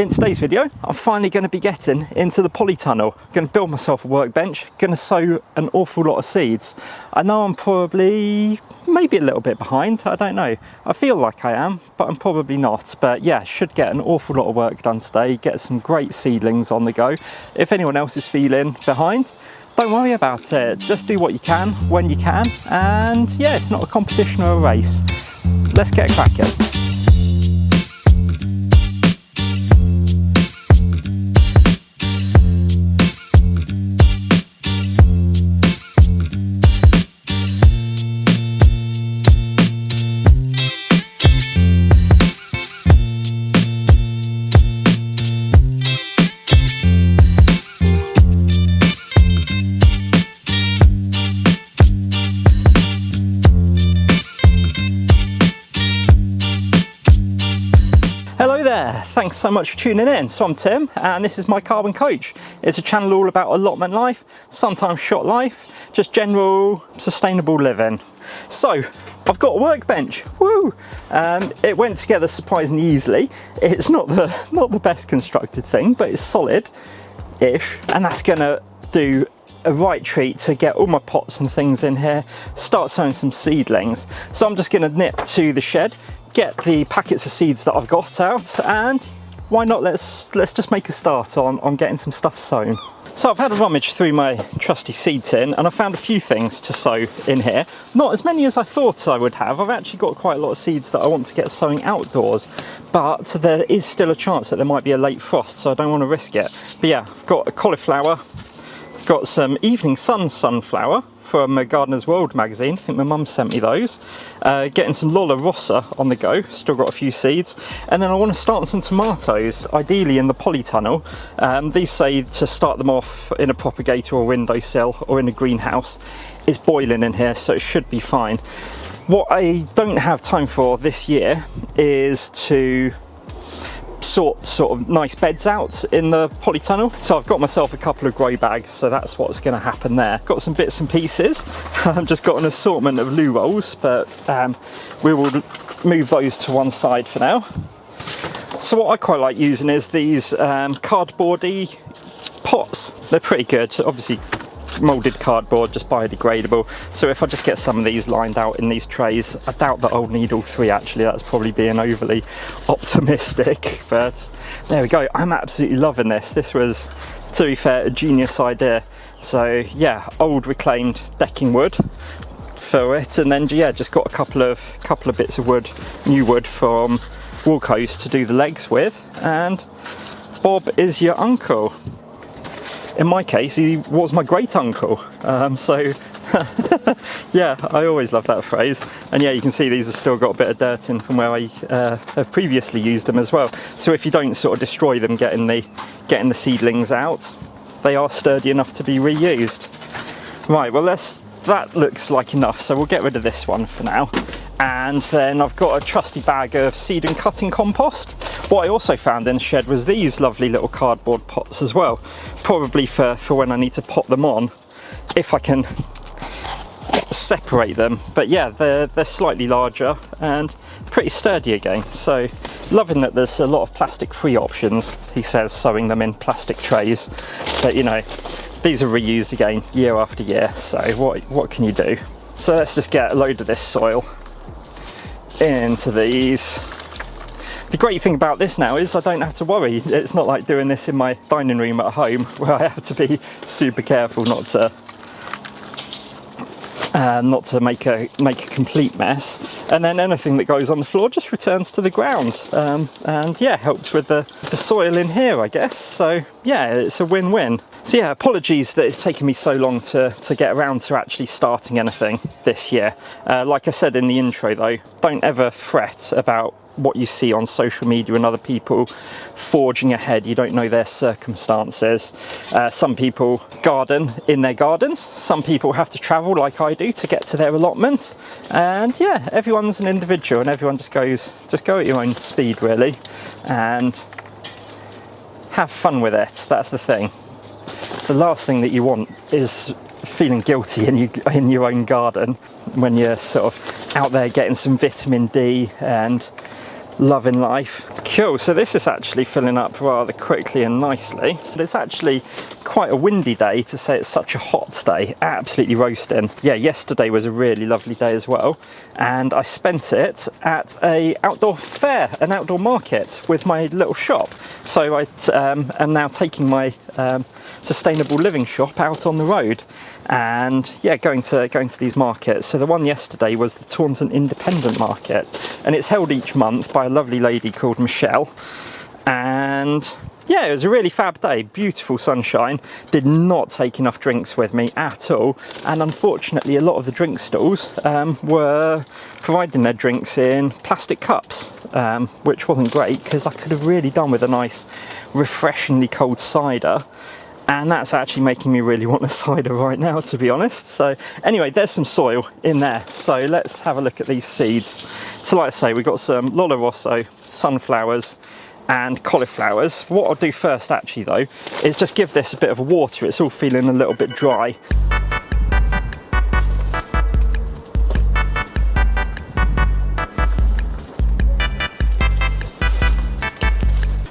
In today's video, I'm finally going to be getting into the polytunnel. I'm going to build myself a workbench, going to sow an awful lot of seeds. I know I'm probably maybe a little bit behind, I don't know. I feel like I am, but I'm probably not. But yeah, should get an awful lot of work done today, get some great seedlings on the go. If anyone else is feeling behind, don't worry about it. Just do what you can, when you can. And yeah, it's not a competition or a race. Let's get cracking. Hello there, thanks so much for tuning in. So I'm Tim and this is my Carbon Coach. It's a channel all about allotment life, sometimes short life, just general sustainable living. So I've got a workbench, woo! It went together surprisingly easily. It's not the best constructed thing, but it's solid-ish, and that's gonna do a right treat to get all my pots and things in here, start sowing some seedlings. So I'm just gonna nip to the shed, get the packets of seeds that I've got out, and why not, let's just make a start on getting some stuff sown. So I've had a rummage through my trusty seed tin and I found a few things to sow in here. Not as many as I thought I would have. I've actually got quite a lot of seeds that I want to get sowing outdoors, but there is still a chance that there might be a late frost, so I don't want to risk it. But yeah, I've got a cauliflower, got some Evening Sun sunflower from Gardener's World magazine. I think my mum sent me those. Getting some Lola Rossa on the go, still got a few seeds. And then I want to start some tomatoes, ideally in the polytunnel. These say to start them off in a propagator or windowsill or in a greenhouse. It's boiling in here, so it should be fine. What I don't have time for this year is to sort of nice beds out in the polytunnel, so I've got myself a couple of grow bags, so that's what's going to happen there. Got some bits and pieces. I've just got an assortment of loo rolls, but we will move those to one side for now. So what I quite like using is these cardboardy pots. They're pretty good, obviously moulded cardboard, just biodegradable. So if I just get some of these lined out in these trays, I doubt that I'll need all three actually, that's probably being overly optimistic, but there we go. I'm absolutely loving this. This was, to be fair, a genius idea. So yeah, old reclaimed decking wood for it, and then yeah, just got a couple of bits of wood, new wood from Woolcoast to do the legs with, and Bob is your uncle. In my case, he was my great uncle. So yeah, I always love that phrase. And yeah, you can see these have still got a bit of dirt in from where I have previously used them as well. So if you don't sort of destroy them getting the seedlings out, they are sturdy enough to be reused. Right, well that looks like enough, so we'll get rid of this one for now. And then I've got a trusty bag of seed and cutting compost. What I also found in the shed was these lovely little cardboard pots as well. Probably for when I need to pot them on, if I can separate them. But yeah, they're slightly larger and pretty sturdy again. So loving that there's a lot of plastic-free options, he says, sewing them in plastic trays. But you know, these are reused again year after year, so what can you do? So let's just get a load of this soil into these. The great thing about this now is I don't have to worry. It's not like doing this in my dining room at home where I have to be super careful not to make a complete mess. And then anything that goes on the floor just returns to the ground. And yeah, helps with the soil in here, I guess. So yeah, it's a win-win. So yeah, apologies that it's taken me so long to get around to actually starting anything this year. Like I said in the intro though, don't ever fret about what you see on social media and other people forging ahead. You don't know their circumstances. Some people garden in their gardens, some people have to travel like I do to get to their allotment, and yeah, everyone's an individual and everyone just go at your own speed really and have fun with it. That's the thing. The last thing that you want is feeling guilty in your own garden when you're sort of out there getting some vitamin D and loving life. Cool, so this is actually filling up rather quickly and nicely. But it's actually quite a windy day to say it's such a hot day, absolutely roasting. Yeah, yesterday was a really lovely day as well, and I spent it at a outdoor fair, an outdoor market with my little shop. So I am now taking my sustainable living shop out on the road, and yeah, going to these markets. So the one yesterday was the Taunton Independent Market, and it's held each month by a lovely lady called Michelle. And yeah, it was a really fab day, beautiful sunshine. Did not take enough drinks with me at all, and unfortunately a lot of the drink stalls were providing their drinks in plastic cups, which wasn't great because I could have really done with a nice refreshingly cold cider. And that's actually making me really want a cider right now, to be honest. So anyway, there's some soil in there. So let's have a look at these seeds. So like I say, we've got some Lollo Rosso, sunflowers and cauliflowers. What I'll do first actually though, is just give this a bit of a water. It's all feeling a little bit dry.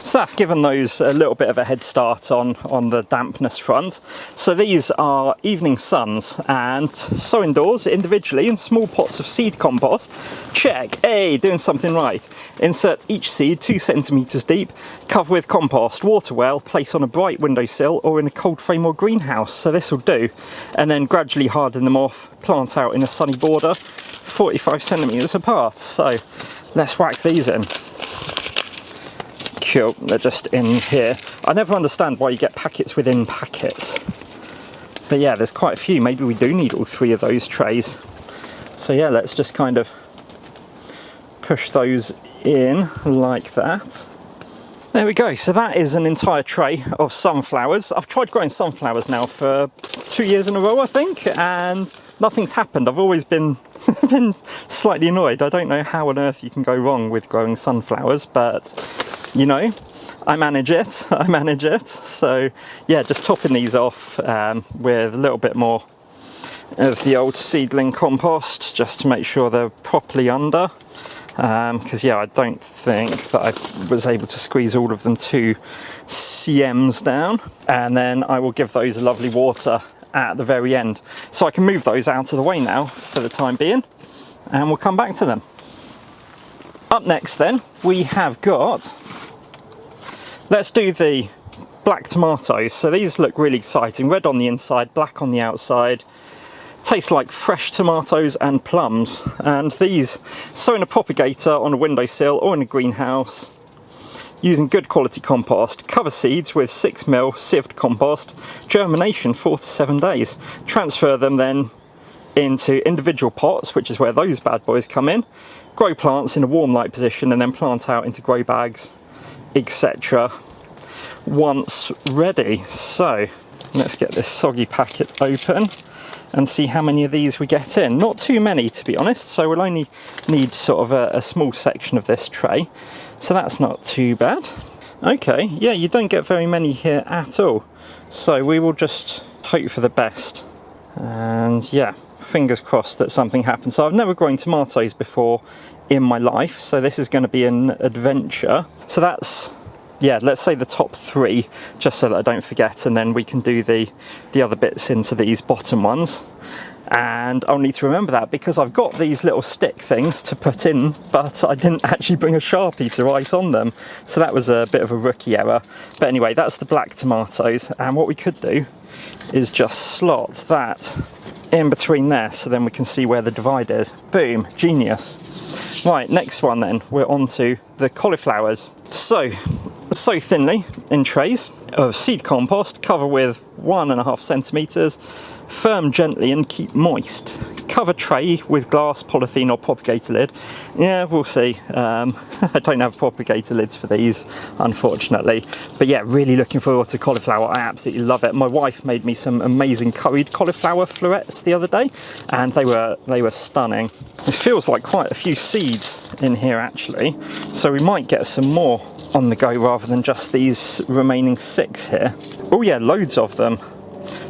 So that's given those a little bit of a head start on the dampness front. So these are Evening Suns, and sow indoors individually in small pots of seed compost. Check, hey, doing something right. Insert each seed 2 centimeters deep, cover with compost, water well, place on a bright windowsill or in a cold frame or greenhouse. So this will do. And then gradually harden them off, plant out in a sunny border, 45 centimeters apart. So let's whack these in. Cool, they're just in here. I never understand why you get packets within packets. But yeah, there's quite a few. Maybe we do need all 3 of those trays. So yeah, let's just kind of push those in like that. There we go. So that is an entire tray of sunflowers. I've tried growing sunflowers now for 2 years in a row, I think, and nothing's happened. I've always been slightly annoyed. I don't know how on earth you can go wrong with growing sunflowers, but you know, I manage it. So yeah, just topping these off with a little bit more of the old seedling compost, just to make sure they're properly under. Because yeah, I don't think that I was able to squeeze all of them 2 cms down. And then I will give those a lovely water at the very end. So I can move those out of the way now for the time being, and we'll come back to them. Up next then, we have got, let's do the black tomatoes. So these look really exciting. Red on the inside, black on the outside. Taste like fresh tomatoes and plums. And these, sow in a propagator on a windowsill or in a greenhouse, using good quality compost. Cover seeds with 6 ml sieved compost. Germination 4 to 7 days. Transfer them then into individual pots, which is where those bad boys come in. Grow plants in a warm light position and then plant out into grow bags, etc. once ready. So let's get this soggy packet open and see how many of these we get in. Not too many, to be honest, so we'll only need sort of a small section of this tray, so that's not too bad. Okay, yeah, you don't get very many here at all, so we will just hope for the best. And yeah, fingers crossed that something happens. So I've never grown tomatoes before in my life, so this is going to be an adventure. So that's, yeah, let's say the top 3, just so that I don't forget, and then we can do the other bits into these bottom ones. And I'll need to remember that because I've got these little stick things to put in, but I didn't actually bring a Sharpie to write on them, so that was a bit of a rookie error. But anyway, that's the black tomatoes, and what we could do is just slot that in between there, so then we can see where the divide is. Boom, genius. Right, next one then, we're on to the cauliflowers. So thinly in trays of seed compost, cover with 1.5 centimeters, firm gently and keep moist. Cover tray with glass, polythene or propagator lid. Yeah, we'll see. I don't have propagator lids for these, unfortunately. But yeah, really looking forward to cauliflower. I absolutely love it. My wife made me some amazing curried cauliflower florets the other day, and they were stunning. It feels like quite a few seeds in here actually, so we might get some more on the go rather than just these remaining 6 here. Oh yeah, loads of them.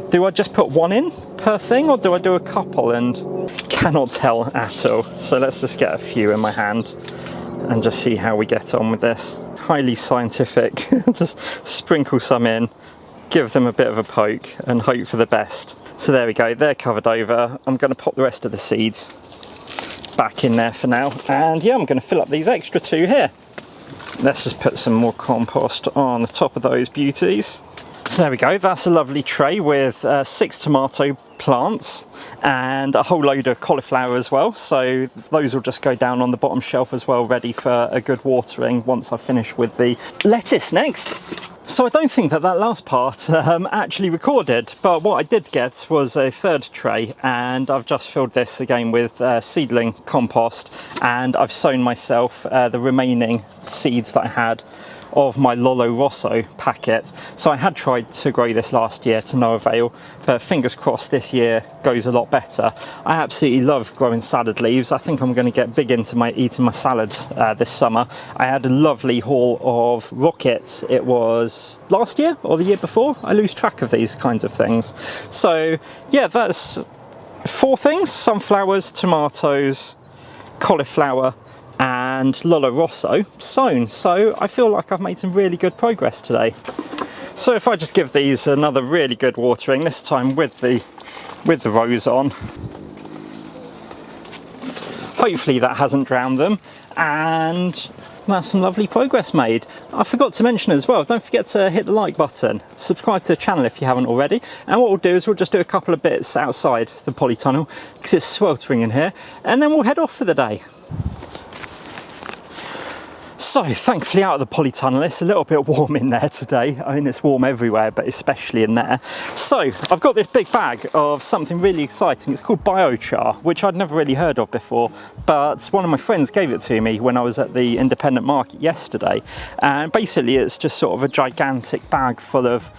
Do I just put 1 in per thing, or do I do a couple? And cannot tell at all. So let's just get a few in my hand and just see how we get on with this. highly scientific. Just sprinkle some in, give them a bit of a poke and hope for the best. So there we go, they're covered over. I'm going to pop the rest of the seeds back in there for now. And yeah, I'm going to fill up these extra 2 here. Let's just put some more compost on the top of those beauties. So there we go, that's a lovely tray with 6 tomato plants and a whole load of cauliflower as well. So those will just go down on the bottom shelf as well, ready for a good watering once I finish with the lettuce next. So I don't think that last part actually recorded, but what I did get was a 3rd tray, and I've just filled this again with seedling compost, and I've sown myself the remaining seeds that I had of my Lollo Rosso packet. So I had tried to grow this last year to no avail, but fingers crossed this year goes a lot better. I absolutely love growing salad leaves. I think I'm going to get big into eating my salads this summer. I had a lovely haul of rocket. It was last year or the year before. I lose track of these kinds of things. So yeah, that's 4 things: sunflowers, tomatoes, cauliflower and Lollo Rosso sown. So I feel like I've made some really good progress today. So if I just give these another really good watering, this time with the rose on, hopefully that hasn't drowned them, and that's some lovely progress made. I forgot to mention as well, don't forget to hit the like button, subscribe to the channel if you haven't already, and what we'll do is we'll just do a couple of bits outside the polytunnel because it's sweltering in here, and then we'll head off for the day. So thankfully out of the polytunnel, it's a little bit warm in there today. I mean, it's warm everywhere, but especially in there. So I've got this big bag of something really exciting. It's called biochar, which I'd never really heard of before, but one of my friends gave it to me when I was at the independent market yesterday. And basically it's just sort of a gigantic bag full of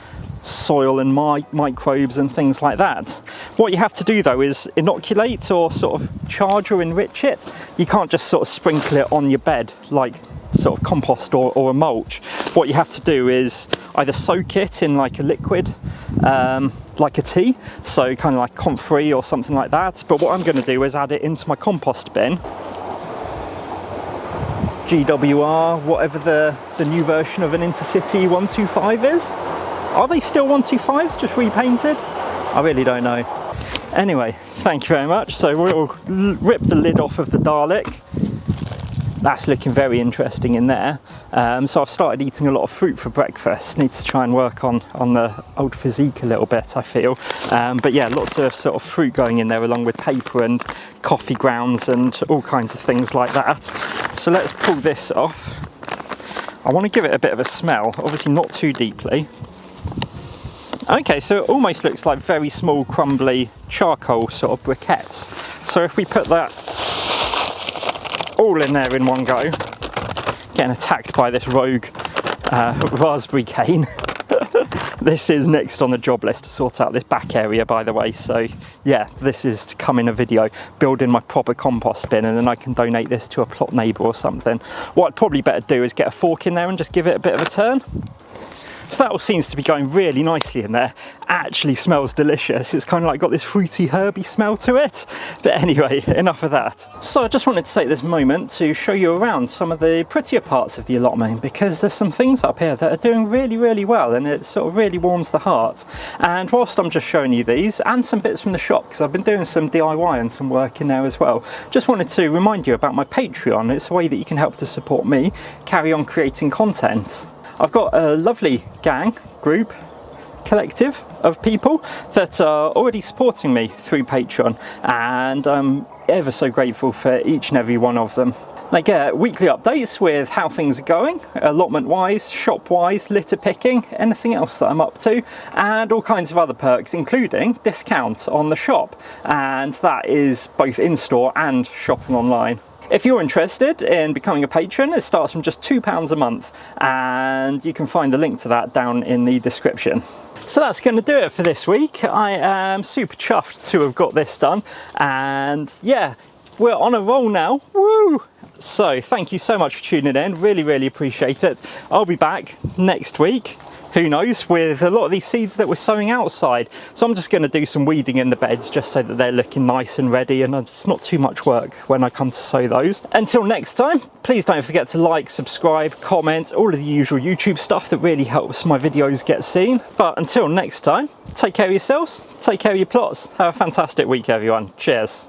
soil and microbes and things like that. What you have to do though is inoculate or sort of charge or enrich it. You can't just sort of sprinkle it on your bed like sort of compost or a mulch. What you have to do is either soak it in like a liquid, like a tea, so kind of like comfrey or something like that. But what I'm going to do is add it into my compost bin. GWR, whatever the new version of an Intercity 125 is. Are they still 125s, just repainted? I really don't know. Anyway, thank you very much. So we'll rip the lid off of the Dalek. That's looking very interesting in there. So I've started eating a lot of fruit for breakfast. Need to try and work on the old physique a little bit, I feel. But yeah, lots of sort of fruit going in there along with paper and coffee grounds and all kinds of things like that. So let's pull this off. I want to give it a bit of a smell, obviously not too deeply. Okay, so it almost looks like very small crumbly charcoal sort of briquettes. So if we put that all in there in one go, getting attacked by this rogue raspberry cane. This is next on the job list to sort out this back area, by the way. So yeah, this is to come in a video, building my proper compost bin, and then I can donate this to a plot neighbour or something. What I'd probably better do is get a fork in there and just give it a bit of a turn. So that all seems to be going really nicely in there. Actually smells delicious. It's kind of like got this fruity herby smell to it. But anyway, enough of that. So I just wanted to take this moment to show you around some of the prettier parts of the allotment, because there's some things up here that are doing really, really well, and it sort of really warms the heart. And whilst I'm just showing you these and some bits from the shop, because I've been doing some DIY and some work in there as well, just wanted to remind you about my Patreon. It's a way that you can help to support me carry on creating content. I've got a lovely group, collective of people that are already supporting me through Patreon, and I'm ever so grateful for each and every one of them. They get weekly updates with how things are going, allotment wise, shop wise, litter picking, anything else that I'm up to, and all kinds of other perks, including discount on the shop, and that is both in-store and shopping online. If you're interested in becoming a patron, it starts from just £2 a month, and you can find the link to that down in the description. So that's going to do it for this week. I am super chuffed to have got this done, and yeah, we're on a roll now. Woo! So thank you so much for tuning in, really, really appreciate it. I'll be back next week who knows, with a lot of these seeds that we're sowing outside. So I'm just going to do some weeding in the beds just so that they're looking nice and ready, and it's not too much work when I come to sow those. Until next time, please don't forget to like, subscribe, comment, all of the usual YouTube stuff that really helps my videos get seen. But until next time, take care of yourselves, take care of your plots. Have a fantastic week, everyone. Cheers.